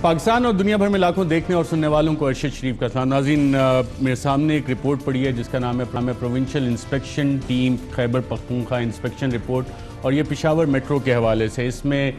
پاکستان اور دنیا بھر میں لاکھوں دیکھنے اور سننے والوں کو ارشد شریف کا سلام۔ ناظرین، میرے سامنے ایک رپورٹ پڑی ہے جس کا نام ہے provincial inspection team Khyber Pakhtunkhwa inspection report, اور یہ پشاور میٹرو کے حوالے سے اس میں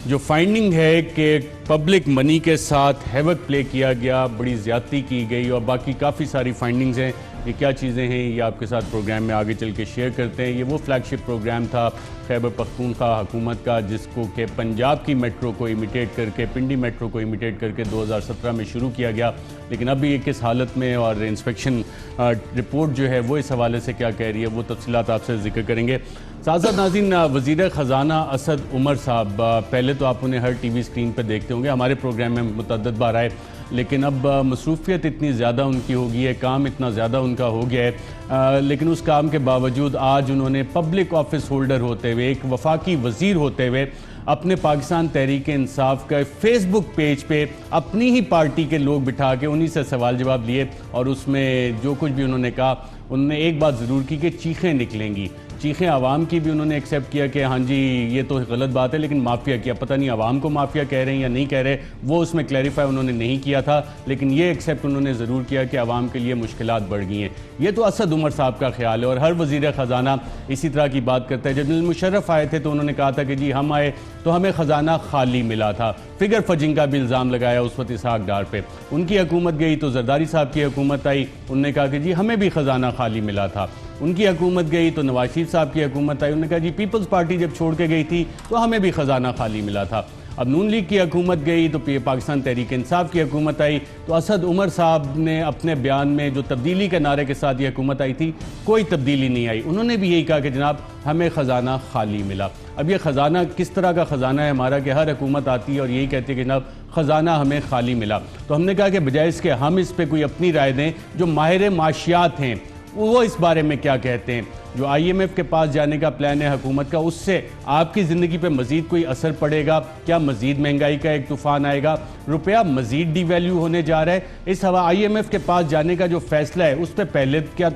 جو فائنڈنگ ہے کہ پبلک منی کے ساتھ ہیوک پلے کیا گیا، بڑی زیادتی کی گئی، اور باقی کافی ساری فائنڈنگز ہیں۔ یہ کیا چیزیں ہیں یہ آپ کے ساتھ پروگرام میں آگے چل کے شیئر کرتے ہیں۔ یہ وہ فلیگ شپ پروگرام تھا خیبر پختونخوا حکومت کا جس کو کہ پنجاب کی میٹرو کو امیٹیٹ کر کے، پنڈی میٹرو کو امیٹیٹ کر کے 2017 میں شروع کیا گیا، لیکن ابھی یہ کس حالت میں اور انسپیکشن رپورٹ جو ہے وہ اس حوالے سے کیا کہہ رہی ہے وہ تفصیلات آپ سے ذکر کریں گے۔ ساتھ ساتھ ناظرین، وزیر خزانہ اسد عمر صاحب، پہلے تو آپ انہیں ہر ٹی وی اسکرین پہ دیکھتے ہوں گے، ہمارے پروگرام میں متعدد بار آئے، لیکن اب مصروفیت اتنی زیادہ ان کی ہو گئی ہے، کام اتنا زیادہ ان کا ہو گیا ہے، لیکن اس کام کے باوجود آج انہوں نے پبلک آفس ہولڈر ہوتے ہوئے، ایک وفاقی وزیر ہوتے ہوئے، اپنے پاکستان تحریک انصاف کا فیس بک پیج پہ اپنی ہی پارٹی کے لوگ بٹھا کے انہی سے سوال جواب لیے، اور اس میں جو کچھ بھی انہوں نے کہا، انہوں نے ایک بات ضرور کی کہ چیخیں نکلیں گی۔ چیخیں عوام کی بھی انہوں نے ایکسیپٹ کیا کہ ہاں جی یہ تو غلط بات ہے، لیکن مافیا کیا، پتہ نہیں عوام کو مافیا کہہ رہے ہیں یا نہیں کہہ رہے، وہ اس میں کلیریفائی انہوں نے نہیں کیا تھا، لیکن یہ ایکسیپٹ انہوں نے ضرور کیا کہ عوام کے لیے مشکلات بڑھ گئی ہیں۔ یہ تو اسد عمر صاحب کا خیال ہے، اور ہر وزیر خزانہ اسی طرح کی بات کرتا ہے۔ جب جنرل مشرف آئے تھے تو انہوں نے کہا تھا کہ جی ہم آئے تو ہمیں خزانہ خالی ملا تھا، فگر فجنگ کا بھی الزام لگایا اس وقت اسحاق ڈار پہ۔ ان کی حکومت گئی تو زرداری صاحب کی حکومت آئی، انہوں نے کہا کہ جی ہمیں بھی خزانہ خالی ملا تھا۔ ان کی حکومت گئی تو نواز شریف صاحب کی حکومت آئی، انہوں نے کہا جی پیپلز پارٹی جب چھوڑ کے گئی تھی تو ہمیں بھی خزانہ خالی ملا تھا۔ اب نون لیگ کی حکومت گئی تو پاکستان تحریک انصاف کی حکومت آئی، تو اسد عمر صاحب نے اپنے بیان میں جو تبدیلی کے نعرے کے ساتھ یہ حکومت آئی تھی، کوئی تبدیلی نہیں آئی، انہوں نے بھی یہی کہا کہ جناب ہمیں خزانہ خالی ملا۔ اب یہ خزانہ کس طرح کا خزانہ ہے ہمارا کہ ہر حکومت آتی ہے اور یہی کہتی ہے کہ جناب خزانہ ہمیں خالی ملا؟ تو ہم نے کہا کہ بجائے اس کے ہم اس پہ کوئی اپنی رائے دیں، جو ماہر معاشیات ہیں وہ اس بارے میں کیا کہتے ہیں۔ جو آئی ایم ایف کے پاس جانے کا پلان ہے حکومت کا، اس سے آپ کی زندگی پہ مزید کوئی اثر پڑے گا کیا؟ مزید مہنگائی کا ایک طوفان آئے گا؟ روپیہ مزید ڈی ویلیو ہونے جا رہا ہے؟ اس آئی ایم ایف کے پاس جانے کا جو فیصلہ ہے اس پہ پہلے کیا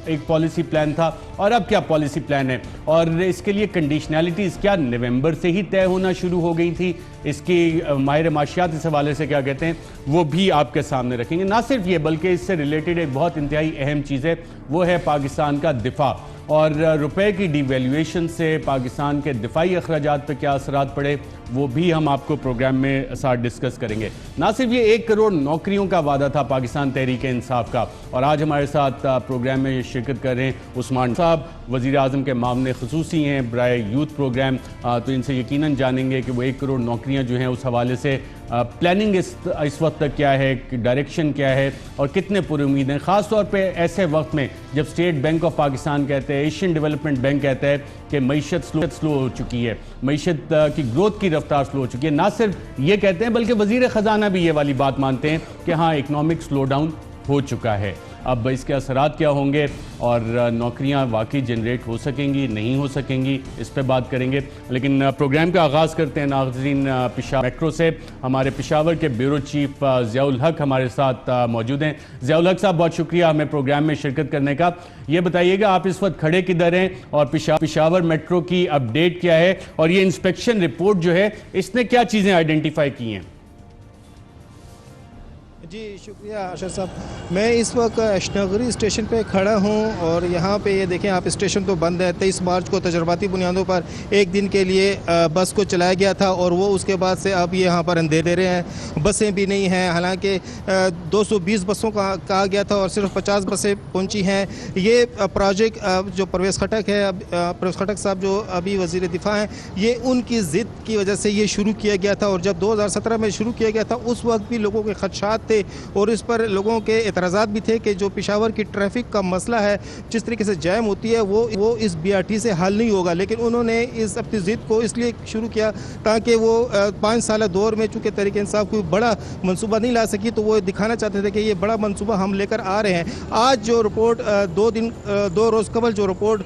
ایک پالیسی پلان تھا اور اب کیا پالیسی پلان ہے، اور اس کے لیے کنڈیشنالٹیز کیا نومبر سے ہی طے ہونا شروع ہو گئی تھی؟ اس کی ماہر معاشیات اس حوالے سے کیا کہتے ہیں وہ بھی آپ کے سامنے رکھیں گے۔ نہ صرف یہ بلکہ اس سے ریلیٹڈ ایک بہت انتہائی اہم چیز ہے، وہ ہے پاکستان کا دفاع، اور روپے کی ڈی ویلیویشن سے پاکستان کے دفاعی اخراجات پہ کیا اثرات پڑے وہ بھی ہم آپ کو پروگرام میں ساتھ ڈسکس کریں گے۔ نہ صرف یہ 1 کروڑ نوکریوں کا وعدہ تھا پاکستان تحریک انصاف کا، اور آج ہمارے ساتھ پروگرام میں شرکت کر رہے ہیں عثمان صاحب، وزیر اعظم کے معاون خصوصی ہیں برائے یوتھ پروگرام، تو ان سے یقیناً جانیں گے کہ وہ 1 کروڑ نوکریاں جو ہیں اس حوالے سے پلاننگ اس وقت تک کیا ہے، ڈائریکشن کیا ہے، اور کتنے پر امید ہیں، خاص طور پہ ایسے وقت میں جب اسٹیٹ بینک آف پاکستان کہتے ہیں، ایشین ڈیولپمنٹ بینک کہتا ہے کہ معیشت سلو ہو چکی ہے، معیشت کی گروتھ کی رفتار سلو ہو چکی ہے۔ نہ صرف یہ کہتے ہیں بلکہ وزیر خزانہ بھی یہ والی بات مانتے ہیں کہ ہاں اکنامک سلو ڈاؤن ہو چکا ہے۔ اب اس کے اثرات کیا ہوں گے اور نوکریاں واقعی جنریٹ ہو سکیں گی نہیں ہو سکیں گی، اس پہ بات کریں گے، لیکن پروگرام کا آغاز کرتے ہیں ناظرین پشاور میٹرو سے۔ ہمارے پشاور کے بیورو چیف ضیاء الحق ہمارے ساتھ موجود ہیں۔ ضیاء الحق صاحب بہت شکریہ ہمیں پروگرام میں شرکت کرنے کا۔ یہ بتائیے گا آپ اس وقت کھڑے کدھر ہیں اور پشاور میٹرو کی اپڈیٹ کیا ہے، اور یہ انسپیکشن رپورٹ جو ہے اس نے کیا چیزیں آئیڈینٹیفائی کی ہیں؟ جی شکریہ ارشد صاحب، میں اس وقت اشنگری اسٹیشن پہ کھڑا ہوں، اور یہاں پہ یہ دیکھیں آپ اسٹیشن تو بند ہے۔ 23 مارچ کو تجرباتی بنیادوں پر ایک دن کے لیے بس کو چلایا گیا تھا، اور وہ اس کے بعد سے اب یہاں پر اندھیرے ہیں، بسیں بھی نہیں ہیں، حالانکہ 220 بسوں کا کہا گیا تھا اور صرف 50 بسیں پہنچی ہیں۔ یہ پروجیکٹ جو پرویز خٹک ہے، پرویز خٹک صاحب جو ابھی وزیر دفاع ہیں، یہ ان کی ضد کی وجہ سے یہ شروع کیا گیا تھا، اور جب 2017 میں شروع کیا گیا تھا اس وقت بھی لوگوں کے خدشات تھے اور اس پر لوگوں کے اعتراضات بھی تھے کہ جو پشاور کی ٹریفک کا مسئلہ ہے، جس طریقے سے جیم ہوتی ہے، وہ اس بی آر ٹی سے حل نہیں ہوگا۔ لیکن انہوں نے اس اپنی ضد کو اس لیے شروع کیا تاکہ وہ 5 سالہ دور میں چونکہ تحریک انصاف کوئی بڑا منصوبہ نہیں لا سکی، تو وہ دکھانا چاہتے تھے کہ یہ بڑا منصوبہ ہم لے کر آ رہے ہیں۔ آج جو رپورٹ 2 روز قبل جو report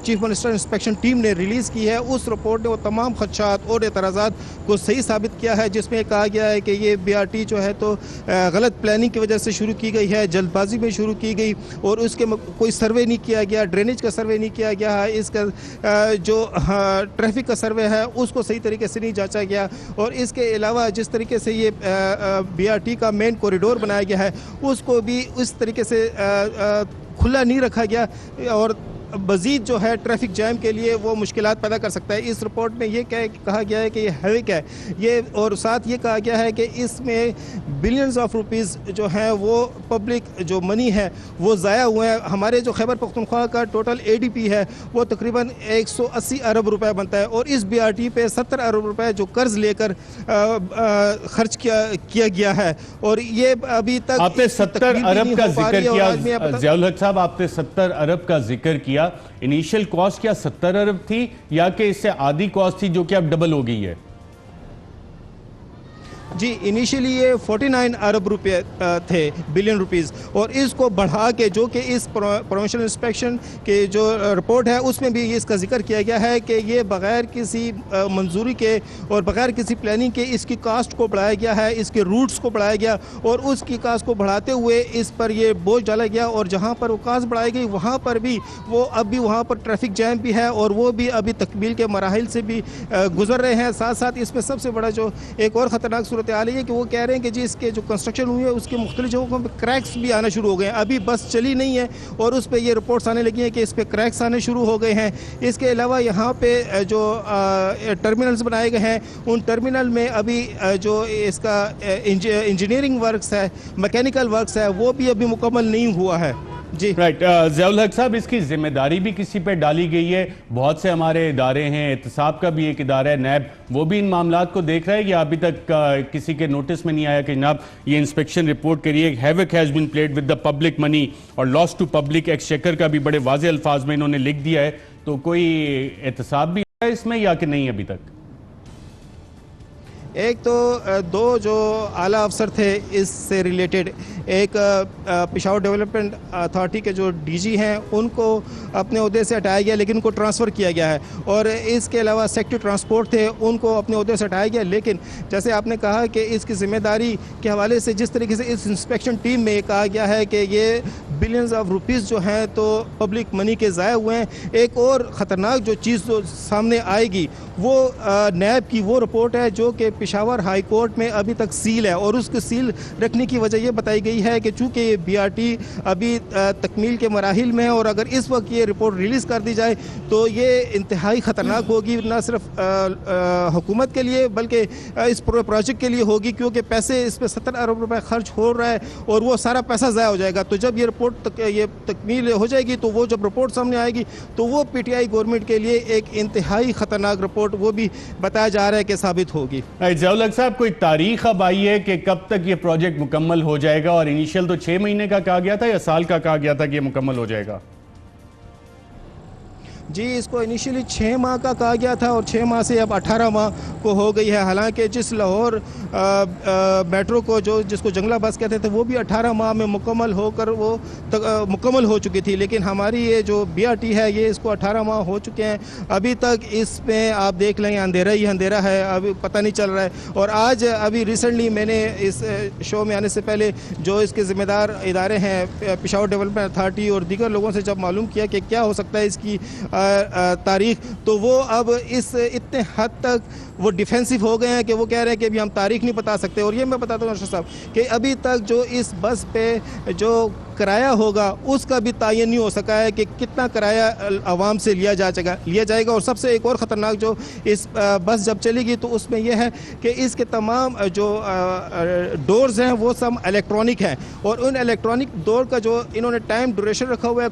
chief minister inspection team نے ریلیز کی ہے، اس رپورٹ نے وہ تمام خدشات اور اعتراضات کو صحیح ثابت کیا ہے، جس میں کہا گیا ہے کہ یہ BRT جو ہے تو غلط پلاننگ کی وجہ سے شروع کی گئی ہے، جلد بازی میں شروع کی گئی، اور اس کے کوئی سروے نہیں کیا گیا، ڈرینیج کا سروے نہیں کیا گیا ہے، اس کا جو ٹریفک کا سروے ہے اس کو صحیح طریقے سے نہیں جانچا گیا، اور اس کے علاوہ جس طریقے سے یہ BRT کا مین کوریڈور بنایا گیا ہے اس کو بھی اس طریقے سے کھلا نہیں رکھا گیا، اور مزید جو ہے ٹریفک جیم کے لیے وہ مشکلات پیدا کر سکتا ہے۔ اس رپورٹ میں یہ کہا گیا ہے کہ یہ ہیوک ہے یہ، اور ساتھ یہ کہا گیا ہے کہ اس میں بلینز آف روپیز جو ہیں وہ پبلک جو منی ہے وہ ضائع ہوئے ہیں۔ ہمارے جو خیبر پختونخوا کا ٹوٹل ADP ہے وہ تقریباً 180 ارب روپے بنتا ہے، اور اس BRT پہ 70 ارب روپے جو قرض لے کر خرچ کیا گیا ہے، اور یہ ابھی تک آپ نے 70 ارب کا ذکر کیا ضیاء الحق صاحب، آپ نے 70 ارب کا ذکر کیا، انیشل کاسٹ کیا 70 ارب تھی یا کہ اس سے آدھی کاسٹ تھی جو کہ اب ڈبل ہو گئی ہے؟ جی انیشلی یہ 49 ارب روپے تھے، بلین روپیز، اور اس کو بڑھا کے جو کہ اس پروونشل انسپیکشن کے جو رپورٹ ہے اس میں بھی اس کا ذکر کیا گیا ہے کہ یہ بغیر کسی منظوری کے اور بغیر کسی پلاننگ کے اس کی کاسٹ کو بڑھایا گیا ہے، اس کے روٹس کو بڑھایا گیا، اور اس کی کاسٹ کو بڑھاتے ہوئے اس پر یہ بوجھ ڈالا گیا، اور جہاں پر وہ کاسٹ بڑھائی گئی وہاں پر بھی وہ اب بھی وہاں پر ٹریفک جیم بھی ہے، اور وہ بھی ابھی تکمیل کے مراحل سے بھی گزر رہے ہیں۔ ساتھ ساتھ اس میں سب سے بڑا جو ایک اور خطرناک صورتحال ہے کہ وہ کہہ رہے ہیں کہ جی اس کے جو کنسٹرکشن ہوئی ہے اس کے مختلف جگہوں پہ کریکس بھی آنا شروع ہو گئے ہیں، ابھی بس چلی نہیں ہے اور اس پہ یہ رپورٹس آنے لگی ہیں کہ اس پہ کریکس آنے شروع ہو گئے ہیں۔ اس کے علاوہ یہاں پہ جو ٹرمینلز بنائے گئے ہیں ان ٹرمینل میں ابھی جو اس کا انجینئرنگ ورکس ہے، میکینیکل ورکس ہے، وہ بھی ابھی مکمل نہیں ہوا ہے۔ جی رائٹ، ضیاء الحق صاحب، اس کی ذمہ داری بھی کسی پہ ڈالی گئی ہے؟ بہت سے ہمارے ادارے ہیں، احتساب کا بھی ایک ادارہ ہے نیب، وہ بھی ان معاملات کو دیکھ رہا ہے یا ابھی تک کسی کے نوٹس میں نہیں آیا کہ جناب یہ انسپیکشن رپورٹ کریے؟ Havoc has been played with the public money اور لاس ٹو پبلک ایکسچیکر کا بھی بڑے واضح الفاظ میں انہوں نے لکھ دیا ہے، تو کوئی احتساب بھی ہے اس میں یا کہ نہیں ابھی تک؟ ایک تو دو جو اعلیٰ افسر تھے اس سے ریلیٹڈ، ایک پشاور ڈیولپمنٹ اتھارٹی کے جو DG ہیں ان کو اپنے عہدے سے ہٹایا گیا لیکن ان کو ٹرانسفر کیا گیا ہے، اور اس کے علاوہ سیکٹری ٹرانسپورٹ تھے ان کو اپنے عہدے سے ہٹایا گیا، لیکن جیسے آپ نے کہا کہ اس کی ذمہ داری کے حوالے سے جس طریقے سے اس انسپیکشن ٹیم میں کہا گیا ہے کہ یہ بلینز آف روپیز جو ہیں تو پبلک منی کے ضائع ہوئے ہیں، ایک اور خطرناک جو چیز جو سامنے آئے گی وہ نیب کی وہ رپورٹ ہے جو کہ پشاور ہائی کورٹ میں ابھی تک سیل ہے، اور اس کی سیل رکھنے کی وجہ یہ بتائی گئی ہے کہ چونکہ یہ BRT ابھی تکمیل کے مراحل میں ہے، اور اگر اس وقت یہ رپورٹ ریلیز کر دی جائے تو یہ انتہائی خطرناک ہوگی، نہ صرف حکومت کے لیے بلکہ اس پروجیکٹ کے لیے ہوگی، کیونکہ پیسے اس پہ 70 ارب روپے خرچ ہو رہا ہے اور وہ سارا پیسہ ضائع ہو جائے گا۔ تو جب یہ رپورٹ یہ تکمیل ہو جائے گی تو وہ جب رپورٹ سامنے آئے گی تو وہ PTI گورنمنٹ کے لیے ایک انتہائی خطرناک رپورٹ وہ بھی بتایا جا رہا ہے کہ ثابت ہوگی۔ ضیاء الحق صاحب، کوئی تاریخ اب آئی ہے کہ کب تک یہ پروجیکٹ مکمل ہو جائے گا؟ اور انیشل تو 6 مہینے کا کہا گیا تھا یا سال کا کہا گیا تھا کہ یہ مکمل ہو جائے گا؟ جی اس کو انیشلی 6 ماہ کا کہا گیا تھا اور 6 ماہ سے اب 18 ماہ کو ہو گئی ہے، حالانکہ جس لاہور میٹرو کو جس کو جنگلہ بس کہتے تھے وہ بھی 18 ماہ میں مکمل ہو کر وہ مکمل ہو چکی تھی، لیکن ہماری یہ جو BRT ہے یہ اس کو 18 ماہ ہو چکے ہیں، ابھی تک اس میں آپ دیکھ لیں اندھیرا ہی اندھیرا ہے، ابھی پتہ نہیں چل رہا ہے۔ اور آج ابھی ریسنٹلی میں نے اس شو میں آنے سے پہلے جو اس کے ذمہ دار ادارے ہیں پشاور ڈیولپمنٹ اتھارٹی اور دیگر لوگوں سے جب معلوم کیا کہ کیا ہو سکتا ہے اس کی تاریخ، تو وہ اب اس اتنے حد تک وہ ڈیفینسو ہو گئے ہیں کہ وہ کہہ رہے ہیں کہ ابھی ہم تاریخ نہیں بتا سکتے۔ اور یہ میں بتاتا ہوں ارشد صاحب کہ ابھی تک جو اس بس پہ جو کرایہ ہوگا اس کا بھی تعین نہیں ہو سکا ہے کہ کتنا کرایہ عوام سے لیا جائے گا۔ اور سب سے ایک اور خطرناک جو اس بس جب چلے گی تو اس میں یہ ہے کہ اس کے تمام جو ڈورز ہیں وہ سب الیکٹرانک ہیں، اور ان الیکٹرانک ڈور کا جو انہوں نے ٹائم ڈوریشن رکھا ہوا ہے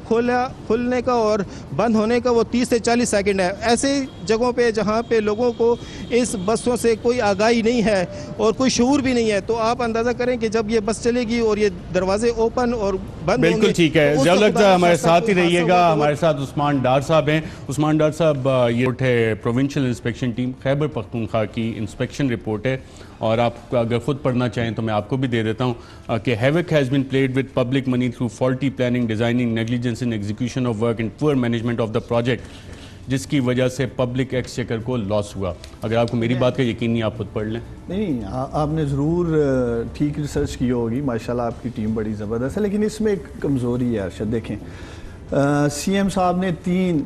کھلنے کا اور بند ہونے کا وہ 30 سے 40 سیکنڈ ہے۔ ایسے جگہوں پہ جہاں پہ لوگوں کو اس بسوں سے کوئی آگاہی نہیں ہے اور کوئی شعور بھی نہیں ہے، تو آپ اندازہ کریں کہ جب یہ بس چلے گی اور یہ دروازے اوپن اور بند ہوں گے۔ بالکل ٹھیک ہے، ضیاء الحق صاحب ہمارے ساتھ ہی رہیے گا۔ ہمارے ساتھ عثمان ڈار صاحب ہیں۔ عثمان ڈار صاحب، یہ رپورٹ ہے provincial inspection team Khyber Pakhtunkhwa کی انسپیکشن رپورٹ ہے، اور آپ اگر خود پڑھنا چاہیں تو میں آپ کو بھی دے دیتا ہوں کہ havoc has been played with public money through faulty planning, designing, negligence in execution of work and poor management of the project. جس کی وجہ سے پبلک ایکسچیکر کو لاس ہوا. اگر آپ کو میری بات کا یقین نہیں آپ خود پڑھ لیں. نہیں آپ نے ضرور ٹھیک ریسرچ کی ہوگی, ماشاءاللہ آپ کی ٹیم بڑی زبردست ہے, لیکن اس میں ایک کمزوری ہے ارشد. دیکھیں سی ایم صاحب نے 3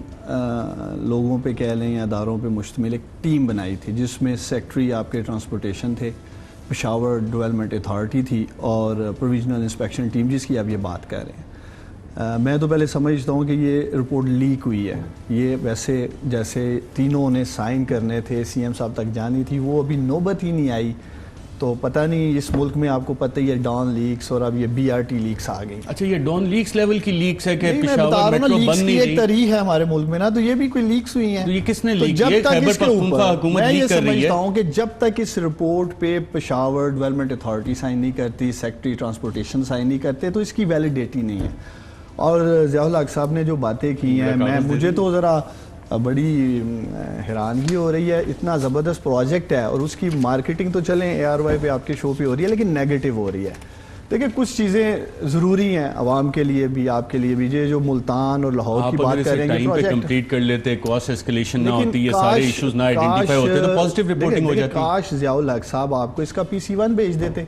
لوگوں پہ کہہ لیں یا اداروں پہ مشتمل ایک ٹیم بنائی تھی, جس میں سیکٹری آپ کے ٹرانسپورٹیشن تھے, پشاور ڈیولپمنٹ اتھارٹی تھی, اور پروویژنل انسپیکشن ٹیم جس کی آپ یہ بات کر رہے ہیں. میں تو پہلے سمجھتا ہوں کہ یہ رپورٹ لیک ہوئی ہے. یہ ویسے جیسے تینوں نے سائن کرنے تھے, سی ایم صاحب تک جانی تھی, وہ ابھی نوبت ہی نہیں آئی. تو پتہ نہیں اس ملک میں آپ کو پتہ ہی ہے ڈان لیکس اور اب یہ بی آر ٹی لیکس آ گئی. اچھا یہ ڈان لیکس لیول کی لیکس ہے کہ میں بتا پشاور رہا ہوں نا, میٹرو لیکس بند کی نہیں ایک رہی؟ تاریخ ہے ہمارے ملک میں نا, تو یہ بھی کوئی لیکس ہوئی ہیں. تو یہ کس نے تو لیک جب کی؟ تک خیبر اس کے پختونخوا اوپر حکومت میں یہ لیک کر رہی ہے. سمجھتا ہوں کہ جب تک اس رپورٹ پہ پشاور ڈیولپمنٹ اتھارٹی سائن نہیں کرتی, سیکٹری ٹرانسپورٹیشن سائن نہیں کرتے, تو اس کی ویلیڈیٹی نہیں ہے. اور ضیاء الحق صاحب نے جو باتیں کی ہیں, مجھے تو ذرا بڑی حیرانگی ہو رہی ہے. اتنا زبردست پروجیکٹ ہے اور اس کی مارکیٹنگ تو چلیں اے آر وائی پہ آپ کے شو پہ ہو رہی ہے, لیکن نیگیٹو ہو رہی ہے. دیکھیں کچھ چیزیں ضروری ہیں عوام کے لیے بھی, آپ کے لیے بھی. یہ جو ملتان اور لاہور کی بات کر رہے ہیں, ٹائم پہ کمپلیٹ کر لیتے, کاسٹ اسکیلیشن نہ ہوتی, یہ سارے ایشوز نہ آئیڈینٹیفائی ہوتے تو پازیٹیو رپورٹنگ ہو جاتی. کاش ضیاء الحق صاحب آپ کو اس کا پی سی 1 بھیج دیتے.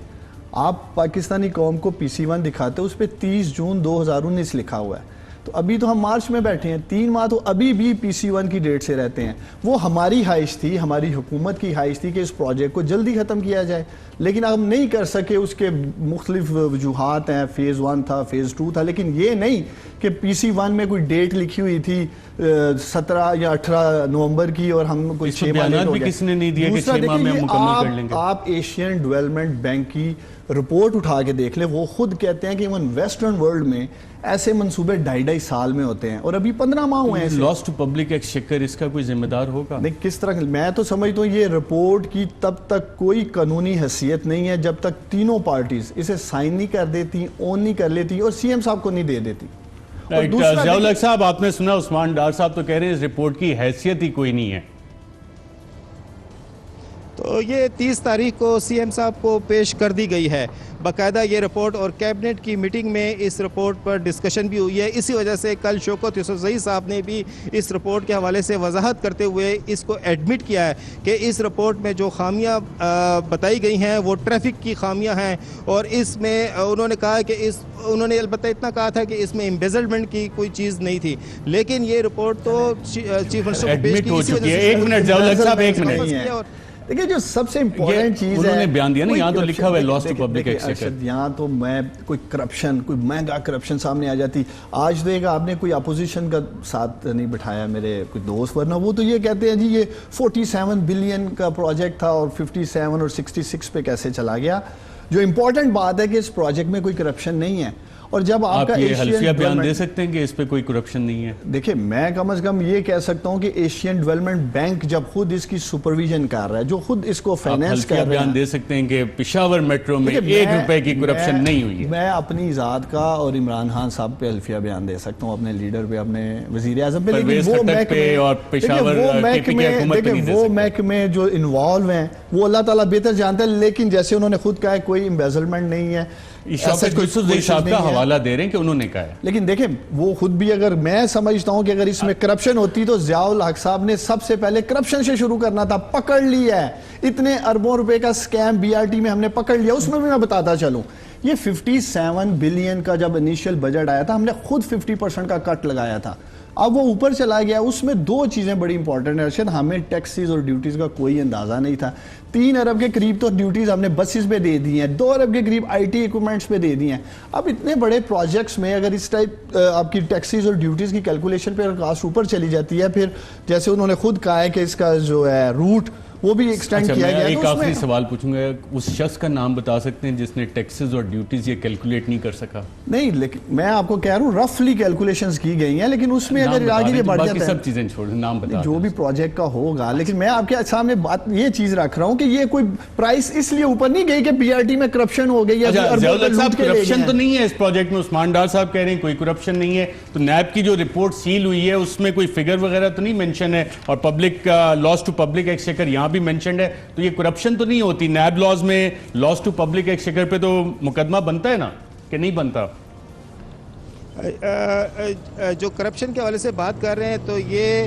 آپ پاکستانی قوم کو پی سی 1 دکھاتے, اس پہ 30 جون 2019 لکھا ہوا ہے. تو ابھی تو ہم مارچ میں بیٹھے ہیں, 3 ماہ تو ابھی بھی پی سی 1 کی ڈیٹ سے رہتے ہیں. وہ ہماری خواہش تھی, ہماری حکومت کی خواہش تھی کہ اس پروجیکٹ کو جلدی ختم کیا جائے, لیکن ہم نہیں کر سکے. اس کے مختلف وجوہات ہیں, فیز 1 تھا, فیز 2 تھا, لیکن یہ نہیں کہ پی سی 1 میں کوئی ڈیٹ لکھی ہوئی تھی 17 یا 18 نومبر کی اور ہم کوئی 6 ماہ لیٹ ہو گئے. کس نے نہیں دیا کہ 6 ماہ میں ہم مکمل کر لیں گے. آپ ایشین ڈیولپمنٹ بینک کی رپورٹ اٹھا کے دیکھ لیں, وہ خود کہتے ہیں کہ ایون ویسٹرن ورلڈ میں ایسے منصوبے 2.5 سال میں ہوتے ہیں, اور ابھی 15 ماہ ہوئے ہیں. لاس ٹو پبلک ایکسچیکر اس کا کوئی ذمہ دار ہوگا؟ نہیں, کس طرح, میں تو سمجھتا ہوں یہ رپورٹ کی تب تک کوئی قانونی حیثیت نہیں ہے جب تک تینوں پارٹیز اسے سائن نہیں کر دیتی, اون نہیں کر لیتی, اور سی ایم صاحب کو نہیں دے دیتی. ضیاء الحق صاحب آپ نے سنا, عثمان ڈار صاحب تو کہہ رہے ہیں اس رپورٹ کی حیثیت ہی کوئی نہیں ہے. تو یہ 30 تاریخ کو سی ایم صاحب کو پیش کر دی گئی ہے باقاعدہ یہ رپورٹ, اور کیبنٹ کی میٹنگ میں اس رپورٹ پر ڈسکشن بھی ہوئی ہے. اسی وجہ سے کل شوکت یوسفزئی صاحب نے بھی اس رپورٹ کے حوالے سے وضاحت کرتے ہوئے اس کو ایڈمٹ کیا ہے کہ اس رپورٹ میں جو خامیاں بتائی گئی ہیں وہ ٹریفک کی خامیاں ہیں, اور اس میں انہوں نے کہا کہ انہوں نے البتہ اتنا کہا تھا کہ اس میں امبیزلمنٹ کی کوئی چیز نہیں تھی, لیکن یہ رپورٹ تو چیف منسٹر کو پیش کی. ہو چکی ہے. ایک منٹ ضیاء الحق صاحب, ایک منٹ. دیکھیں جو سب سے امپورٹنٹ چیز ہے, انہوں نے بیان دیا نا, یہاں تو لکھا ہوا ہے لاس ٹو پبلک ایکسچیکر. یہاں تو میں کوئی کرپشن, کوئی مہنگا کرپشن سامنے آ جاتی. آج دیکھ آپ نے کوئی اپوزیشن کا ساتھ نہیں بٹھایا میرے کوئی دوست, ورنہ وہ تو یہ کہتے ہیں جی یہ 47 بلین کا پروجیکٹ تھا اور 57 اور 66 پہ کیسے چلا گیا. جو امپورٹنٹ بات ہے کہ اس پروجیکٹ میں کوئی کرپشن نہیں ہے. اور جب آپ کا یہ حلفیہ بیان دے سکتے ہیں کہ اس پہ کوئی کرپشن نہیں ہے؟ دیکھیں میں کم از کم یہ کہہ سکتا ہوں کہ ایشین ڈیولپمنٹ بینک جب خود اس کی سپرویژن کر رہا ہے, جو خود اس کو فائنینس کر رہا ہے, بیان دے سکتے ہیں کہ پشاور میٹرو میں 1 روپے کی کرپشن نہیں ہوئی ہے. میں اپنی ذات کا اور عمران خان صاحب پہ حلفیہ بیان دے سکتا ہوں, اپنے لیڈر پہ, اپنے وزیر اعظم پہ, لیکن وہ محکمے جو انوالو ہیں وہ اللہ تعالیٰ بہتر جانتا ہے. لیکن جیسے انہوں نے خود کہا ہے کوئی امبیزلمنٹ نہیں ہے, صاحب کا حوالہ دے رہے ہیں کہ انہوں نے کہا ہے. لیکن دیکھیں وہ خود بھی, اگر میں سمجھتا ہوں کہ اگر اس میں کرپشن ہوتی تو ضیاء الحق صاحب نے سب سے پہلے کرپشن سے شروع کرنا تھا. پکڑ لیا ہے, اتنے اربوں روپے کا سکیم بی آر ٹی میں ہم نے پکڑ لیا. اس میں بھی میں بتاتا چلوں, یہ 57 بلین کا جب انیشیل بجٹ آیا تھا, ہم نے خود 50% کا کٹ لگایا تھا. اب وہ اوپر چلا گیا. اس میں 2 چیزیں بڑی امپورٹنٹ ہیں ارشد, ہمیں ٹیکسز اور ڈیوٹیز کا کوئی اندازہ نہیں تھا. 3 ارب کے قریب تو ڈیوٹیز ہم نے بسز پہ دے دی ہیں, 2 ارب کے قریب آئی ٹی ایکوپمنٹس پہ دے دی ہیں. اب اتنے بڑے پروجیکٹس میں اگر اس ٹائپ آپ کی ٹیکسز اور ڈیوٹیز کی کیلکولیشن پہ کاسٹ اوپر چلی جاتی ہے, پھر جیسے انہوں نے خود کہا ہے کہ اس کا جو ہے روٹ وہ بھی ایکسٹینڈ کیا گیا. ایک آخری سوال پوچھوں گا, اس شخص کا نام بتا سکتے ہیں جس نے ٹیکسز اور ڈیوٹیز یہ کیلکولیٹ نہیں کر سکا؟ نہیں, لیکن میں آپ کو کہہ رہا ہوں رفلی کیلکولیشنز کی گئی ہیں, لیکن اس میں اگر آگے یہ بڑھ جاتا ہے, سب چیزیں چھوڑ نام بتا جو بھی پروجیکٹ کا ہوگا. لیکن میں آپ کے سامنے بات یہ چیز رکھ رہا ہوں کہ یہ کوئی پرائس اس لیے اوپر نہیں گئی کہ بی آر ٹی میں کرپشن ہو گئی. کرپشن تو نہیں ہے اس پروجیکٹ میں, عثمان ڈار صاحب کہہ رہے ہیں کوئی کرپشن نہیں ہے, تو نیب کی جو رپورٹ سیل ہوئی ہے اس میں کوئی فگر وغیرہ تو نہیں مینشن ہے, اور public loss to public exchequer یہاں بھی مینشنڈ ہے, تو یہ کرپشن تو نہیں ہوتی. نیب لاز میں لاس ٹو پبلک ایکسچیکر پہ تو مقدمہ بنتا ہے نا, کہ نہیں بنتا؟ جو کرپشن کے حوالے سے بات کر رہے ہیں تو یہ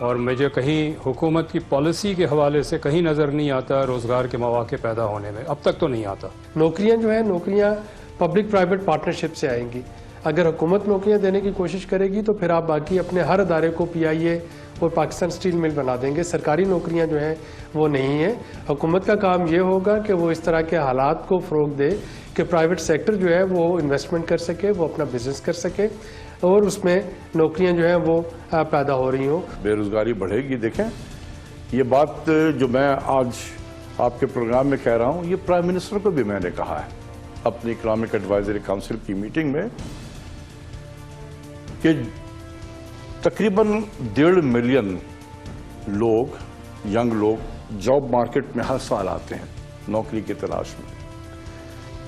اور مجھے کہیں حکومت کی پالیسی کے حوالے سے کہیں نظر نہیں آتا روزگار کے مواقع پیدا ہونے میں، اب تک تو نہیں آتا۔ نوکریاں جو ہیں نوکریاں پبلک پرائیویٹ پارٹنرشپ سے آئیں گی۔ اگر حکومت نوکریاں دینے کی کوشش کرے گی تو پھر آپ باقی اپنے ہر ادارے کو پی آئی اے اور پاکستان اسٹیل مل بنا دیں گے۔ سرکاری نوکریاں جو ہیں وہ نہیں ہیں۔ حکومت کا کام یہ ہوگا کہ وہ اس طرح کے حالات کو فروغ دے کہ پرائیویٹ سیکٹر جو ہے وہ انویسٹمنٹ کر سکے، وہ اپنا بزنس کر سکے اور اس میں نوکریاں جو ہیں وہ پیدا ہو رہی ہوں۔ بے روزگاری بڑھے گی۔ دیکھیں یہ بات جو میں آج آپ کے پروگرام میں کہہ رہا ہوں، یہ پرائم منسٹر کو بھی میں نے کہا ہے اپنی اکنامک ایڈوائزری کونسل کی میٹنگ میں کہ تقریباً 1.5 ملین لوگ، ینگ لوگ جاب مارکیٹ میں ہر سال آتے ہیں نوکری کی تلاش میں۔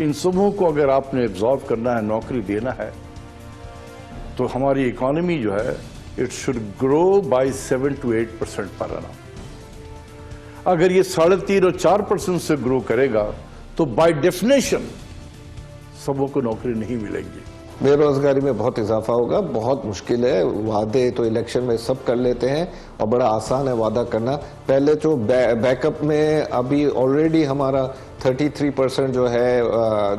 ان سبوں کو اگر آپ نے ایبزارو کرنا ہے، نوکری دینا ہے، تو ہماری اکانومی جو ہے it should grow by 7 to 8% per annum۔ اگر یہ 3.5 اور 4% سے گرو کرے گا تو بائی ڈیفینیشن سبوں کو نوکری نہیں ملے گی۔ بے روزگاری میں بہت اضافہ ہوگا، بہت مشکل ہے۔ وعدے تو الیکشن میں سب کر لیتے ہیں اور بڑا آسان ہے وعدہ کرنا۔ پہلے جو بیک اپ میں ابھی آلریڈی ہمارا 33% جو ہے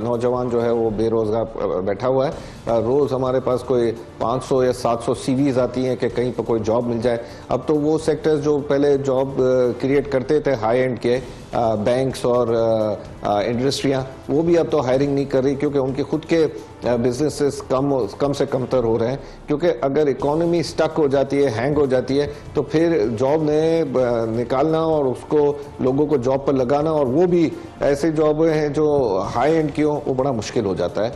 نوجوان جو ہے وہ بے روزگار بیٹھا ہوا ہے۔ روز ہمارے پاس کوئی 500 یا 700 سی ویز آتی ہیں کہ کہیں پہ کوئی جاب مل جائے۔ اب تو وہ سیکٹرز جو پہلے جاب کریٹ کرتے تھے ہائی اینڈ کے، بینکس اور انڈسٹریاں، وہ بھی اب تو ہائرنگ نہیں کر رہی کیونکہ ان کی خود کے بزنسز کم سے کم تر ہو رہے ہیں۔ کیونکہ اگر اکانومی سٹک ہو جاتی ہے، ہینگ ہو جاتی ہے، تو پھر جاب نکالنا اور اس کو لوگوں کو جاب پر لگانا، اور وہ بھی ایسے جاب ہیں جو ہائی اینڈ کی ہوں، وہ بڑا مشکل ہو جاتا ہے۔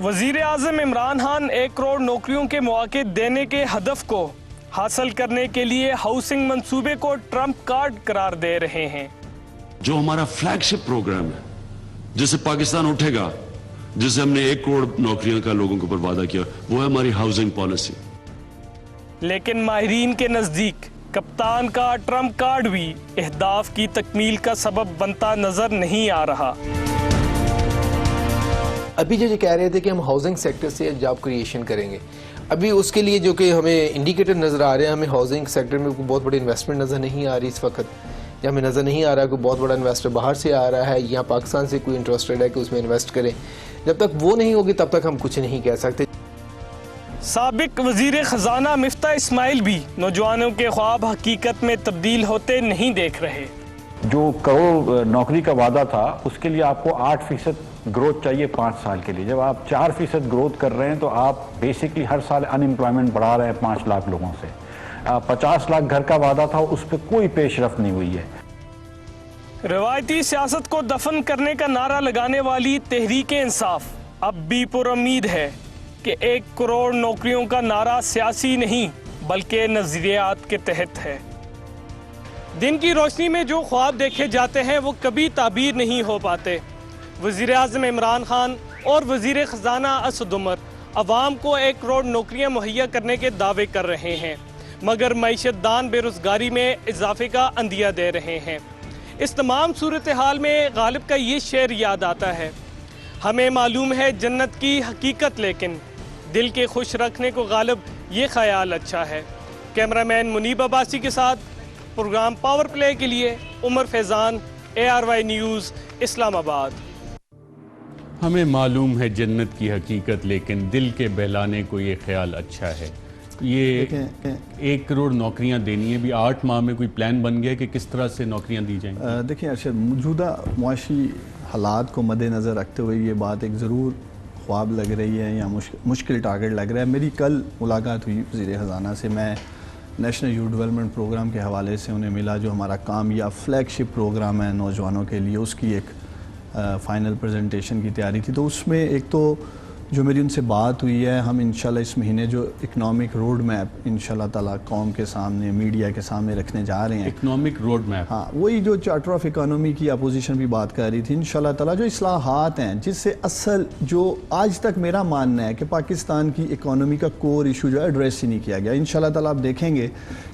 وزیر اعظم عمران خان 1 کروڑ نوکریوں کے مواقع دینے کے ہدف کو حاصل کرنے کے لیے ہاؤسنگ منصوبے کو ٹرمپ کارڈ قرار دے رہے ہیں۔ جو ہمارا فلیگ شپ پروگرام ہے، جس سے پاکستان اٹھے گا، جس سے ہم نے 1 کروڑ نوکریاں کا لوگوں کے اوپر وعدہ کیا، وہ ہے ہماری ہاؤسنگ پالیسی۔ لیکن ماہرین کے نزدیک کپتان کا ٹرمپ کارڈ بھی اہداف کی تکمیل کا سبب بنتا نظر نہیں آ رہا۔ ابھی جو کہہ رہے تھے کہ ہم ہاؤسنگ سیکٹر سے جاب کریشن کریں گے، ابھی اس کے لیے جو کہ ہمیں انڈیکیٹر نظر آ رہے ہیں، ہمیں ہاؤسنگ سیکٹر میں کوئی بہت بڑی انویسٹمنٹ نظر نہیں آ رہی اس وقت، یا ہمیں نظر نہیں آ رہا کوئی بہت بڑا انویسٹر باہر سے آ رہا ہے یا پاکستان سے کوئی انٹرسٹڈ ہے کہ اس میں انویسٹ کریں۔ جب تک وہ نہیں ہوگی تب تک ہم کچھ نہیں کہہ سکتے۔ سابق وزیر خزانہ مفتاح اسماعیل بھی نوجوانوں کے خواب حقیقت میں تبدیل ہوتے نہیں دیکھ رہے۔ جو کروڑ نوکری کا وعدہ تھا اس کے لیے آپ کو 8% گروتھ چاہیے 5 سال کے لیے۔ جب آپ 4% گروتھ کر رہے ہیں تو آپ بیسکلی ہر سال ان امپلائمنٹ بڑھا رہے ہیں 5 لاکھ لوگوں سے۔ 50 لاکھ گھر کا وعدہ تھا، اس پہ کوئی پیش رفت نہیں ہوئی ہے۔ روایتی سیاست کو دفن کرنے کا نعرہ لگانے والی تحریک انصاف اب بھی پر امید ہے کہ 1 کروڑ نوکریوں کا نعرہ سیاسی نہیں بلکہ نظریات کے تحت ہے۔ دن کی روشنی میں جو خواب دیکھے جاتے ہیں وہ کبھی تعبیر نہیں ہو پاتے۔ وزیر اعظم عمران خان اور وزیر خزانہ اسد عمر عوام کو 1 کروڑ نوکریاں مہیا کرنے کے دعوے کر رہے ہیں، مگر معیشت دان بے روزگاری میں اضافے کا عندیہ دے رہے ہیں۔ اس تمام صورتحال میں غالب کا یہ شعر یاد آتا ہے، ہمیں معلوم ہے جنت کی حقیقت لیکن دل کے خوش رکھنے کو غالب یہ خیال اچھا ہے۔ کیمرہ مین منیب عباسی کے ساتھ پروگرام پاور پلے کے لیے عمر فیضان، ARY نیوز، اسلام آباد۔ ہمیں معلوم ہے جنت کی حقیقت لیکن دل کے بہلانے کو یہ خیال اچھا ہے۔ یہ 1 کروڑ نوکریاں دینی ہے، بھی 8 ماہ میں کوئی پلان بن گیا کہ کس طرح سے نوکریاں دی جائیں گی؟ دیکھیں ارشد، موجودہ معاشی حالات کو مد نظر رکھتے ہوئے یہ بات ایک ضرور خواب لگ رہی ہے یا مشکل ٹارگٹ لگ رہا ہے۔ میری کل ملاقات ہوئی وزیر خزانہ سے، میں نیشنل یوتھ ڈیولپمنٹ پروگرام کے حوالے سے انہیں ملا، جو ہمارا کامیاب فلیگ شپ پروگرام ہے نوجوانوں کے لیے، اس کی ایک فائنل پریزنٹیشن کی تیاری تھی۔ تو اس میں ایک تو جو میری ان سے بات ہوئی ہے، ہم انشاءاللہ اس مہینے جو اکنامک روڈ میپ انشاءاللہ تعالیٰ قوم کے سامنے، میڈیا کے سامنے رکھنے جا رہے ہیں۔ اکنامک روڈ میپ، ہاں، وہی جو چارٹر آف اکانومی کی اپوزیشن بھی بات کر رہی تھی، انشاءاللہ تعالیٰ جو اصلاحات ہیں جس سے اصل جو آج تک میرا ماننا ہے کہ پاکستان کی اکانومی کا کور ایشو جو ہے ایڈریس ہی نہیں کیا گیا۔ انشاءاللہ تعالیٰ آپ دیکھیں گے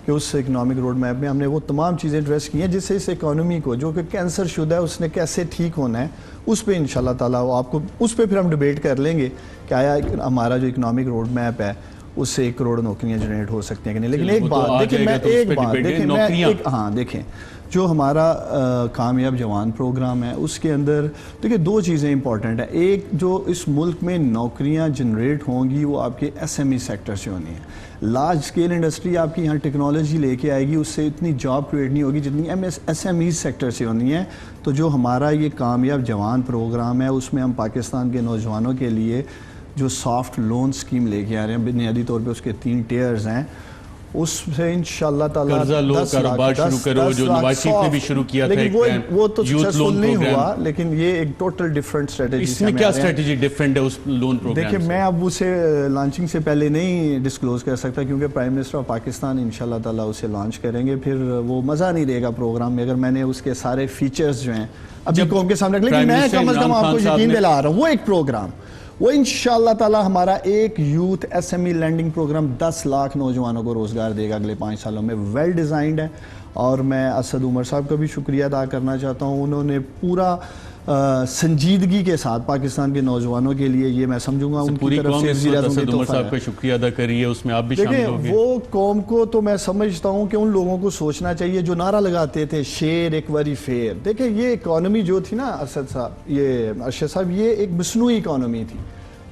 کہ اس اکنامک روڈ میپ میں ہم نے وہ تمام چیزیں ایڈریس کی ہیں جس سے اس اکانومی کو جو کہ کینسر شدہ ہے اس نے کیسے ٹھیک ہونا ہے، اس پہ انشاءاللہ تعالیٰ وہ آپ کو اس پہ پھر ہم ڈیبیٹ کر لیں گے کہ آیا ہمارا جو اکنامک روڈ میپ ہے اس سے 1 کروڑ نوکریاں جنریٹ ہو سکتی ہیں کہ نہیں. لیکن وہ ایک تو بات آ دیکھیں, جائے میں گا تو اس ایک پہ بات ڈبیٹ ہے. دیکھیں, میں نوکریاں ہاں دیکھیں جو ہمارا کامیاب جوان پروگرام ہے اس کے اندر دیکھیں 2 چیزیں امپورٹنٹ ہیں. ایک, جو اس ملک میں نوکریاں جنریٹ ہوں گی وہ آپ کے SME سیکٹر سے ہونی ہے. لارج اسکیل انڈسٹری آپ کی یہاں ٹیکنالوجی لے کے آئے گی, اس سے اتنی جاب کریٹ نہیں ہوگی جتنی SME سیکٹر سے ہونی ہے. تو جو ہمارا یہ کامیاب جوان پروگرام ہے اس میں ہم پاکستان کے نوجوانوں کے لیے جو سافٹ لون اسکیم لے کے آ رہے ہیں, بنیادی طور پہ اس کے 3 ٹیئرز ہیں, اس سے انشاءاللہ تعالیٰ قرضہ لو, کاروبار شروع کرو, جو نواز شریف نے بھی شروع کیا تھا. لیکن وہ تو سکسیسفل نہیں ہوا, لیکن یہ ایک ٹوٹل ڈیفرنٹ اسٹریٹجی. اس میں کیا اسٹریٹجی ڈیفرنٹ ہے اس لون پروگرام سے؟ دیکھیں میں اب اسے لانچنگ سے پہلے نہیں ڈسکلوز کر سکتا کیونکہ پرائم منسٹر آف پاکستان انشاءاللہ تعالیٰ اسے لانچ کریں گے, پھر وہ مزہ نہیں رہے گا پروگرام میں اگر میں نے اس کے سارے فیچرز جو ہیں ابھی قوم کے سامنے. لیکن میں کم از کم آپ کو یقین دلا رہا ہوں وہ ایک پروگرام, وہ انشاءاللہ تعالی ہمارا ایک youth SME lending program 10 lakh نوجوانوں کو روزگار دے گا اگلے 5 سالوں میں. ویل ڈیزائنڈ ہے, اور میں اسد عمر صاحب کا بھی شکریہ ادا کرنا چاہتا ہوں. انہوں نے پورا سنجیدگی کے ساتھ پاکستان کے نوجوانوں کے لیے, یہ میں سمجھوں گا ان کی طرف سے وزیر اعظم اسد عمر صاحب کا شکریہ ادا کر رہی ہے, اس میں آپ بھی شامل ہو گئے. وہ قوم کو تو میں سمجھتا ہوں کہ ان لوگوں کو سوچنا چاہیے جو نعرہ لگاتے تھے شیر ایک واری فیر. دیکھیں یہ اکانومی جو تھی نا اسد صاحب, یہ ارشد صاحب, یہ ایک مصنوعی اکانومی تھی.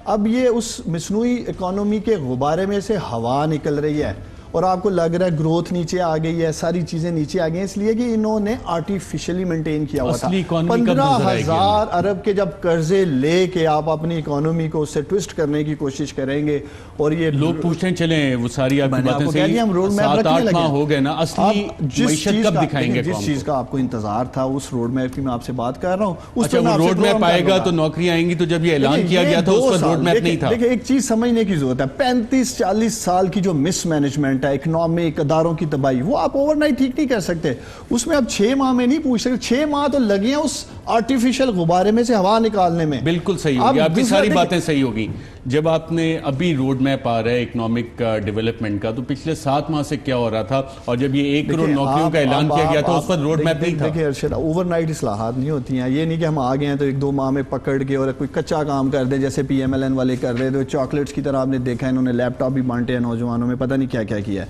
اب یہ اس مصنوعی اکانومی کے غبارے میں سے ہوا نکل رہی ہے اور آپ کو لگ رہا ہے گروتھ نیچے آ گئی ہے, ساری چیزیں نیچے آ گئی ہیں, اس لیے کہ انہوں نے آرٹیفیشلی مینٹین کیا ہوا تھا. 15,000 ارب کے جب قرضے لے کے آپ اپنی اکانومی کو اس سے ٹوسٹ کرنے کی کوشش کریں گے, اور یہ لوگ پوچھتے ہیں چلیں وہ ساری آپ کی باتیں صحیح, 7-8 ماہ ہو گئے نا, اصلی معیشت کب دکھائیں گے؟ جس چیز کا آپ کو انتظار تھا اس روڈ میپ کی میں آپ سے بات کر رہا ہوں. اچھا وہ روڈ میپ آئے گا تو نوکریاں آئیں گی, تو جب یہ اعلان کیا گیا تھا اس پر روڈ میپ نہیں تھا. دیکھیں ایک چیز سمجھنے کی ضرورت ہے, 35-40 سال کی جو مس مینجمنٹ ہے, اکنامک اداروں کی تباہی, وہ آپ اوور نائٹ ٹھیک نہیں کر سکتے. اس میں آپ 6 ماہ میں نہیں پوچھ سکتے, 6 ماہ تو لگے ہیں اس آرٹیفیشل غبارے میں سے ہوا نکالنے میں. بالکل صحیح ہوگی, آپ کی ساری باتیں صحیح ہوگی. جب آپ نے ابھی روڈ میپ آ رہا ہے اکنامک ڈیولپمنٹ کا, تو پچھلے 7 ماہ سے کیا ہو رہا تھا, اور جب یہ 1 کروڑ نوکریوں کا اعلان کیا گیا تھا اس پر روڈ میپ نہیں تھا. دیکھیں ارشد, اوور نائٹ اصلاحات نہیں ہوتی ہیں. یہ نہیں کہ ہم آ گئے ہیں تو 1-2 ماہ میں پکڑ کے اور کوئی کچا کام کر دیں جیسے PMLN والے کر رہے تھے. چاکلیٹس کی طرح آپ نے دیکھا انہوں نے لیپ ٹاپ بھی بانٹے ہیں نوجوانوں میں, پتہ نہیں کیا کیا کیا ہے.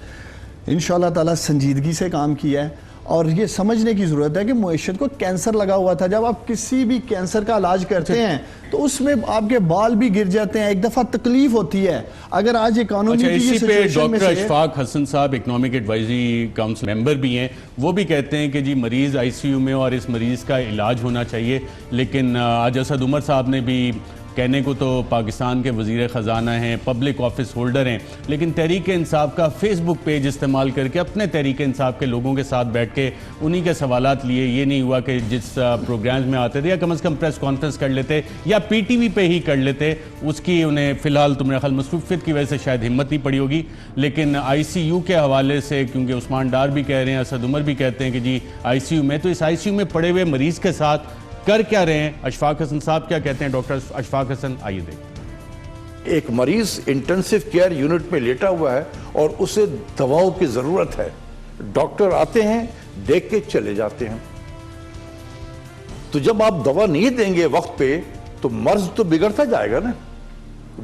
انشاءاللہ تعالیٰ سنجیدگی سے کام کیا ہے, اور یہ سمجھنے کی ضرورت ہے کہ معیشت کو کینسر لگا ہوا تھا. جب آپ کسی بھی کینسر کا علاج کرتے ہیں تو اس میں آپ کے بال بھی گر جاتے ہیں, ایک دفعہ تکلیف ہوتی ہے. اگر آج اکانومی کی اسی پہ سچویشن میں ڈاکٹر سے اشفاق حسن صاحب اکنامک ایڈوائزری کاؤنسل ممبر بھی ہیں, وہ بھی کہتے ہیں کہ جی مریض ICU میں اور اس مریض کا علاج ہونا چاہیے. لیکن آج اسد عمر صاحب نے بھی کہنے کو تو پاکستان کے وزیر خزانہ ہیں, پبلک آفس ہولڈر ہیں, لیکن تحریک انصاف کا فیس بک پیج استعمال کر کے اپنے تحریک انصاف کے لوگوں کے ساتھ بیٹھ کے انہی کے سوالات لیے. یہ نہیں ہوا کہ جس پروگرامز میں آتے تھے یا کم از کم پریس کانفرنس کر لیتے یا PTV پہ ہی کر لیتے, اس کی انہیں فی الحال تو میرے خیال مصروفیت کی وجہ سے شاید ہمت نہیں پڑی ہوگی. لیکن ICU کے حوالے سے, کیونکہ عثمان ڈار بھی کہہ رہے ہیں, اسد عمر بھی کہتے ہیں کہ جی ICU میں, تو اس ICU میں پڑے ہوئے مریض کے ساتھ کر کیا رہے ہیں, اشفاق حسن صاحب کیا کہتے ہیں. ڈاکٹر اشفاق حسن, آئیے دیکھیں. ایک مریض انٹینسیو کیئر یونٹ میں لیٹا ہوا ہے اور اسے دواؤں کی ضرورت ہے, ڈاکٹر آتے ہیں دیکھ کے چلے جاتے ہیں. تو جب آپ دوا نہیں دیں گے وقت پہ تو مرض تو بگڑتا جائے گا نا,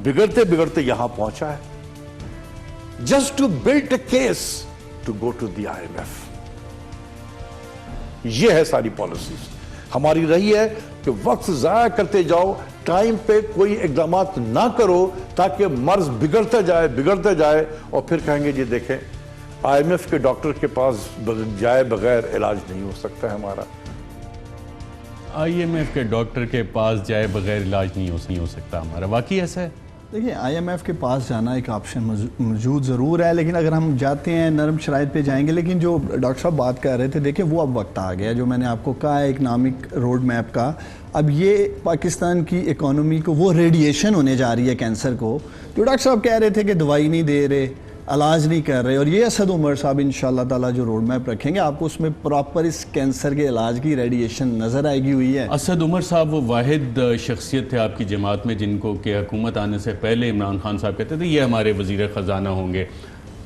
بگڑتے بگڑتے یہاں پہنچا ہے. Just to build a case to go to the IMF. یہ ہے ساری پالیسیز ہماری رہی ہے کہ وقت ضائع کرتے جاؤ, ٹائم پہ کوئی اقدامات نہ کرو تاکہ مرض بگڑتا جائے اور پھر کہیں گے جی دیکھیں IMF کے ڈاکٹر کے پاس جائے بغیر علاج نہیں ہو سکتا ہے ہمارا. IMF کے ڈاکٹر کے پاس جائے بغیر علاج نہیں ہو سکتا ہمارا. واقعی ایسا ہے؟ دیکھیں IMF کے پاس جانا ایک آپشن موجود ضرور ہے, لیکن اگر ہم جاتے ہیں نرم شرائط پہ جائیں گے. لیکن جو ڈاکٹر صاحب بات کر رہے تھے, دیکھیں وہ اب وقت آ گیا جو میں نے آپ کو کہا ہے اکنامک روڈ میپ کا. اب یہ پاکستان کی اکانومی کو وہ ریڈیشن ہونے جا رہی ہے کینسر کو, جو ڈاکٹر صاحب کہہ رہے تھے کہ دوائی نہیں دے رہے, علاج نہیں کر رہے, اور یہ اسد عمر صاحب انشاءاللہ تعالیٰ جو روڈ میپ رکھیں گے آپ کو اس میں پراپر اس کینسر کے علاج کی ریڈیشن نظر آئے گی ہوئی ہے. اسد عمر صاحب وہ واحد شخصیت تھے آپ کی جماعت میں جن کو کہ حکومت آنے سے پہلے عمران خان صاحب کہتے تھے یہ ہمارے وزیر خزانہ ہوں گے.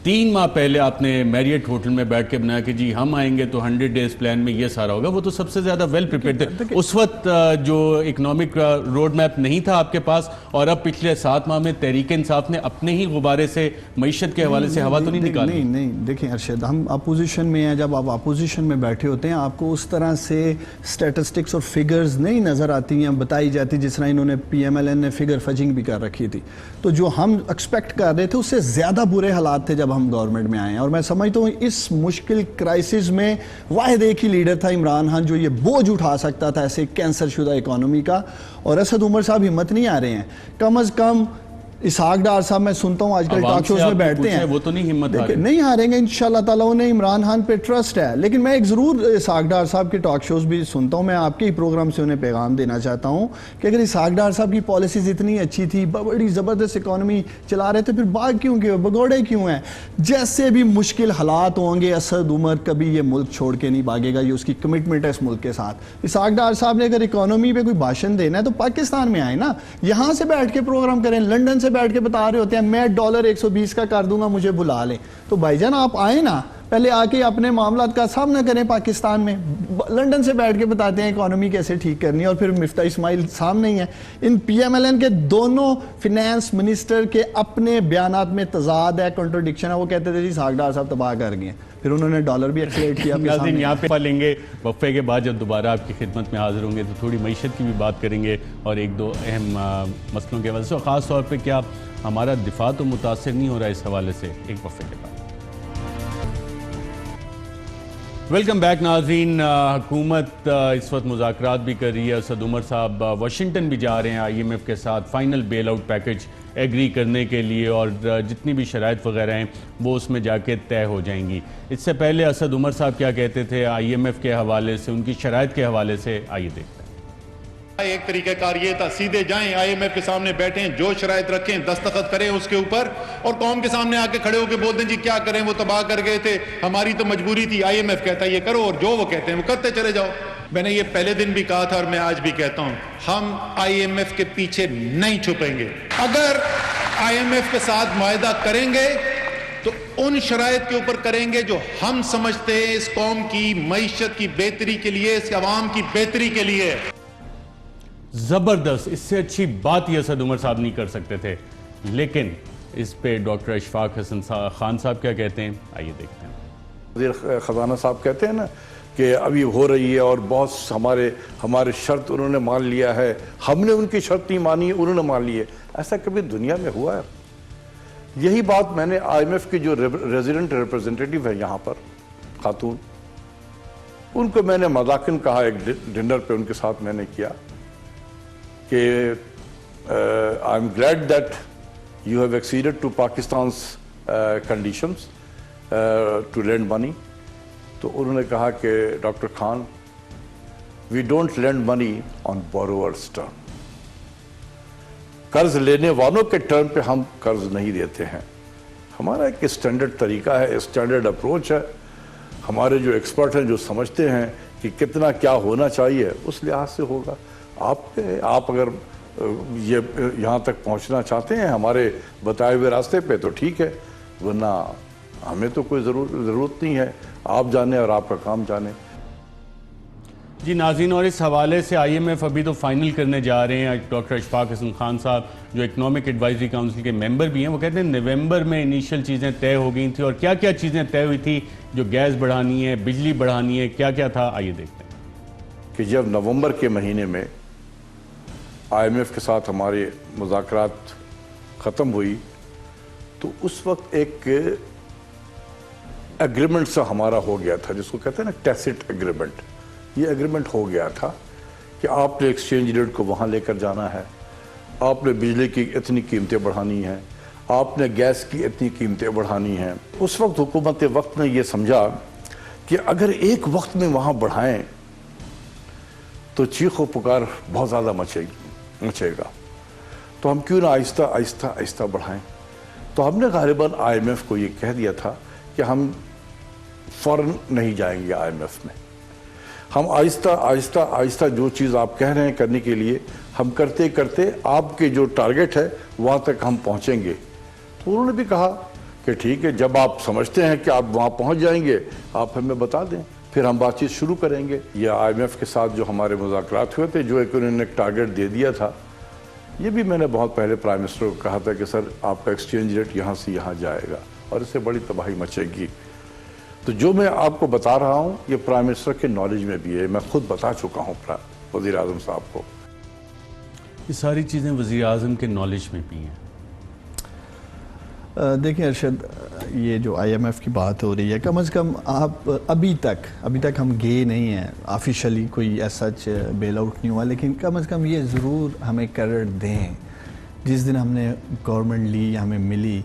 3 ماہ پہلے آپ نے میریٹ ہوٹل میں بیٹھ کے بنایا کہ جی ہم آئیں گے تو 100 ڈیز پلان میں یہ سارا ہوگا. وہ تو سب سے زیادہ ویل پریپیئرڈ تھے. اس وقت جو اکنامک روڈ میپ نہیں تھا آپ کے پاس, اور اب پچھلے 7 ماہ میں تحریک انصاف نے اپنے ہی غبارے سے معیشت کے حوالے سے ہوا تو نہیں نکالی. نہیں دیکھیں ارشد, ہم اپوزیشن میں ہیں. جب آپ اپوزیشن میں بیٹھے ہوتے ہیں آپ کو اس طرح سے سٹیٹسٹکس اور فگرز نہیں نظر آتی ہیں, بتائی جاتی جس طرح انہوں نے PMLN نے فگر فجنگ بھی کر رکھی تھی. تو جو ہم ایکسپیکٹ کر رہے تھے اس سے زیادہ برے حالات تھے جب ہم گورنمنٹ میں آئے ہیں. اور میں سمجھتا ہوں اس مشکل کرائسس میں واحد ایک ہی لیڈر تھا, عمران خان, جو یہ بوجھ اٹھا سکتا تھا ایسے کینسر شدہ اکانومی کا. اور اسد عمر صاحب ہمت نہیں آ رہے ہیں. کم از کم اسحاق ڈار صاحب, میں سنتا ہوں آج کل ٹاک شوز میں بیٹھتے ہیں, وہ تو نہیں ہمت نہیں ہاریں گے انشاءاللہ تعالیٰ. انہیں عمران خان پہ ٹرسٹ ہے. لیکن میں ایک ضرور اسحاق ڈار صاحب کے ٹاک شوز بھی سنتا ہوں. میں آپ کے ہی پروگرام سے انہیں پیغام دینا چاہتا ہوں کہ اگر اسحاق ڈار صاحب کی پالیسیز اتنی اچھی تھی, بڑی زبردست اکانومی چلا رہے تھے, پھر باغ کیوں گئے, بگوڑے کیوں ہیں؟ جیسے بھی مشکل حالات ہوں گے اسد عمر کبھی یہ ملک چھوڑ کے نہیں بھاگے گا. یہ اس کی کمٹمنٹ ہے اس ملک کے ساتھ. اسحاق ڈار صاحب نے اگر اکانومی پہ کوئی بھاشن دینا ہے تو پاکستان میں آئے نا, یہاں سے بیٹھ کے پروگرام کریں. لنڈن سے بیٹھ کے بتا رہے ہوتے ہیں میں $120 کا کر دوں گا, مجھے بلا لیں. تو بھائی جان آپ آئیں نا, پہلے آ کے اپنے معاملات کا سامنا کریں پاکستان میں. لنڈن سے بیٹھ کے بتاتے ہیں اکانومی کیسے ٹھیک کرنی ہے, اور پھر مفتاح اسماعیل سامنے ہی ہیں. ان PMLN کے دونوں فینانس منسٹر کے اپنے بیانات میں تضاد ہے, کنٹروڈکشن ہے. وہ کہتے تھے جی اسحاق ڈار صاحب تباہ کر گئے, پھر انہوں نے ڈالر بھی ایکسلیٹ کیا. ناظرین یہاں پہ لیں گے وقفے کے بعد, جب دوبارہ آپ کی خدمت میں حاضر ہوں گے تو تھوڑی معیشت کی بھی بات کریں گے اور ایک دو اہم مسئلوں کے حوالے سے, اور خاص طور پہ کیا ہمارا دفاع تو متاثر نہیں ہو رہا اس حوالے سے, ایک وقفے کے بعد. ویلکم بیک ناظرین. حکومت اس وقت مذاکرات بھی کر رہی ہے. اسد عمر صاحب واشنگٹن بھی جا رہے ہیں IMF کے ساتھ final bell out package agri کرنے کے لیے, اور جتنی بھی شرائط وغیرہ ہیں وہ اس میں جا کے طے ہو جائیں گی. اس سے پہلے اسد عمر صاحب کیا کہتے تھے IMF کے حوالے سے, ان کی شرائط کے حوالے سے, آئیے دیکھتے ہیں. ایک طریقہ کار یہ تھا, سیدھے جائیں IMF کے سامنے بیٹھیں, جو شرائط رکھیں دستخط کریں اس کے اوپر, اور قوم کے سامنے آ کے کھڑے ہو کے بول دیں جی کیا کریں, وہ تباہ کر گئے تھے, ہماری تو مجبوری تھی, IMF کہتا ہے یہ کرو, اور جو وہ کہتے ہیں وہ کرتے چلے جاؤ. میں نے یہ پہلے دن بھی کہا تھا اور میں آج بھی کہتا ہوں, ہم IMF کے پیچھے نہیں چھپیں گے. اگر IMF کے ساتھ معاہدہ کریں گے تو ان شرائط کے اوپر کریں گے جو ہم سمجھتے ہیں اس قوم کی معیشت کی بہتری کے لیے, اس عوام کی بہتری کے لیے. زبردست, اس سے اچھی بات یہ اسد عمر صاحب نہیں کر سکتے تھے. لیکن اس پہ ڈاکٹر اشفاق حسن خان صاحب کیا کہتے ہیں, آئیے دیکھتے ہیں. وزیر خزانہ صاحب کہتے ہیں نا کہ ابھی ہو رہی ہے اور بہت ہمارے شرط انہوں نے مان لیا ہے, ہم نے ان کی شرط نہیں مانی, انہوں نے مان لی ہے. ایسا کبھی دنیا میں ہوا ہے؟ یہی بات میں نے IMF کی جو ریزیڈنٹ ریپرزنٹیٹیو ہے یہاں پر, خاتون, ان کو میں نے مذاکن کہا, ایک ڈنر پہ ان کے ساتھ میں نے کیا کہ I'm glad that you have acceded to Pakistan's conditions to lend money. تو انہوں نے کہا کہ doctor Khan, we don't lend money on borrower's term. قرض لینے والوں کے ٹرم پہ ہم قرض نہیں دیتے ہیں. ہمارا ایک اسٹینڈرڈ طریقہ ہے, اسٹینڈرڈ اپروچ ہے. ہمارے جو ایکسپرٹ ہیں جو سمجھتے ہیں کہ کتنا کیا ہونا چاہیے, اس لحاظ سے ہوگا. آپ اگر یہاں تک پہنچنا چاہتے ہیں ہمارے بتائے ہوئے راستے پہ تو ٹھیک ہے, ورنہ ہمیں تو کوئی ضرورت نہیں ہے, آپ جانیں اور آپ کا کام جانیں. جی ناظرین, اور اس حوالے سے IMF ابھی تو فائنل کرنے جا رہے ہیں. ڈاکٹر اشفاق حسن خان صاحب جو اکنامک ایڈوائزری کاؤنسل کے ممبر بھی ہیں, وہ کہتے ہیں نومبر میں انیشل چیزیں طے ہو گئی تھیں. اور کیا کیا چیزیں طے ہوئی تھی, جو گیس بڑھانی ہے, بجلی بڑھانی ہے, کیا کیا تھا, آئیے دیکھتے ہیں. کہ جب نومبر کے مہینے میں IMF کے ساتھ ہمارے مذاکرات ختم ہوئی تو اس وقت ایک ایگریمنٹ سا ہمارا ہو گیا تھا, جس کو کہتے ہیں نا ٹیسٹ ایگریمنٹ. یہ ایگریمنٹ ہو گیا تھا کہ آپ نے ایکسچینج ریٹ کو وہاں لے کر جانا ہے, آپ نے بجلی کی اتنی قیمتیں بڑھانی ہیں, آپ نے گیس کی اتنی قیمتیں بڑھانی ہیں. اس وقت حکومت وقت نے یہ سمجھا کہ اگر ایک وقت میں وہاں بڑھائیں تو چیخ و پکار بہت زیادہ مچے گا, تو ہم کیوں نہ آہستہ آہستہ آہستہ بڑھائیں. تو ہم نے غالباً IMF کو یہ کہہ دیا تھا کہ ہم فوراً نہیں جائیں گے IMF میں, ہم آہستہ آہستہ آہستہ جو چیز آپ کہہ رہے ہیں کرنے کے لیے ہم کرتے کرتے آپ کے جو ٹارگٹ ہے وہاں تک ہم پہنچیں گے. تو انہوں نے بھی کہا کہ ٹھیک ہے جب آپ سمجھتے ہیں کہ آپ وہاں پہنچ جائیں گے آپ ہمیں بتا دیں, پھر ہم بات چیت شروع کریں گے. یہ IMF کے ساتھ جو ہمارے مذاکرات ہوئے تھے, جو ایک انہوں نے ایک ٹارگٹ دے دیا تھا, یہ بھی میں نے بہت پہلے پرائم منسٹر کو کہا تھا کہ سر آپ کا ایکسچینج ریٹ یہاں سے یہاں جائے گا اور اس سے بڑی تباہی مچے گی. تو جو میں آپ کو بتا رہا ہوں یہ پرائم منسٹر کے نالج میں بھی ہے, میں خود بتا چکا ہوں وزیر اعظم صاحب کو. یہ ساری چیزیں وزیر اعظم کے نالج میں بھی ہیں. دیکھیں ارشد, یہ جو IMF کی بات ہو رہی ہے, کم از کم آپ ابھی تک ہم گئے نہیں ہیں آفیشلی, کوئی ایسا بیل آؤٹ نہیں ہوا, لیکن کم از کم یہ ضرور ہمیں کریڈٹ دیں. جس دن ہم نے گورنمنٹ لی یا ہمیں ملی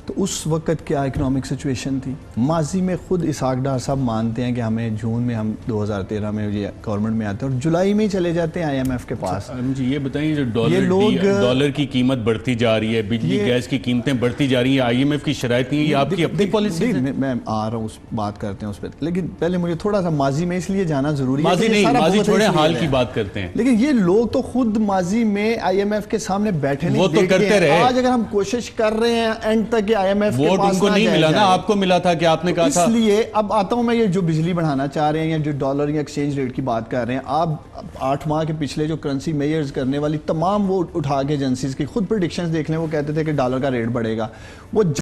تو اس وقت کیا اکنامک سچویشن تھی. ماضی میں خود اسحاق ڈار صاحب مانتے ہیں کہ ہمیں جون میں ہم 2013 میں یہ گورنمنٹ میں آتے ہیں اور جولائی میں ہی چلے جاتے ہیں IMF کے پاس. مجھے یہ بتائیں, جو ڈالر کی قیمت بڑھتی جا رہی ہے, بجلی گیس کی قیمتیں بڑھتی جا رہی ہیں, IMF کی شرائط نہیں ہے, یہ آپ کی اپنی پالیسی ہے؟ میں آ رہا ہوں, اس بات کرتے ہیں اس پہ, لیکن پہلے مجھے تھوڑا سا ماضی میں اس لیے جانا ضروری ہے. ماضی نہیں, ماضی چھوڑیں, حال کی بات کرتے ہیں. لیکن یہ لوگ تو خود ماضی میں IMF کے سامنے بیٹھے نہیں, وہ تو کرتے رہے. آج اگر ہم کوشش کر رہے ہیں اینڈ تک کہ IMF کے پاس کو نہیں ملا نا, آپ کو ملا تھا کہ آپ نے کہا تھا. اس لیے اب آتا ہوں میں, یہ جو بجلی بڑھانا چاہ رہے ہیں یا جو ڈالر یا ایکسچینج ریٹ کی بات کر رہے ہیں, آپ 8 ماہ کے پچھلے جو کرنسی میئرز کرنے والی تمام وہ اٹھا کے ایجنسیز کی خود پریڈکشنز دیکھ لیں, وہ کہتے تھے کہ ڈالر کا ریٹ بڑھے گا. وہ